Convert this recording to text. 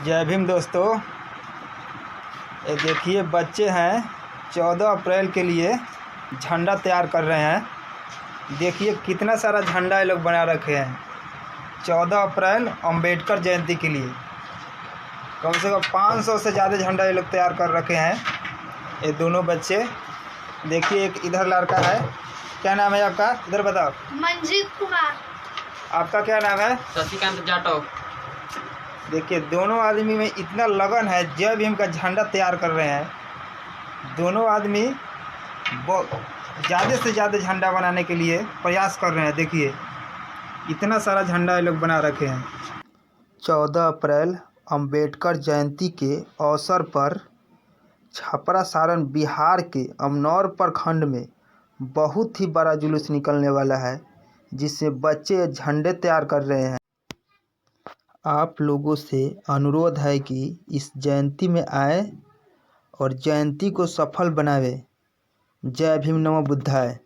जय भीम दोस्तों। ये देखिए बच्चे हैं 14 अप्रैल के लिए झंडा तैयार कर रहे हैं। देखिए कितना सारा झंडा ये लोग बना रखे हैं 14 अप्रैल अंबेडकर जयंती के लिए। कम से कम 500 से ज़्यादा झंडा ये लोग तैयार कर रखे हैं। ये दोनों बच्चे देखिए, एक इधर लड़का है। क्या नाम है आपका? इधर बताओ। मंजीत कुमार। आपका क्या नाम है? शशिकांत जाटव। देखिए दोनों आदमी में इतना लगन है, जय भीम का झंडा तैयार कर रहे हैं। दोनों आदमी ज़्यादा से ज़्यादा झंडा बनाने के लिए प्रयास कर रहे हैं। देखिए इतना सारा झंडा ये लोग बना रखे हैं। 14 अप्रैल अंबेडकर जयंती के अवसर पर छपरा सारण बिहार के अमनौर प्रखंड में बहुत ही बड़ा जुलूस निकलने वाला है, जिससे बच्चे झंडे तैयार कर रहे हैं। आप लोगों से अनुरोध है कि इस जयंती में आए और जयंती को सफल बनावे। जय भीम, नमो बुद्धाय।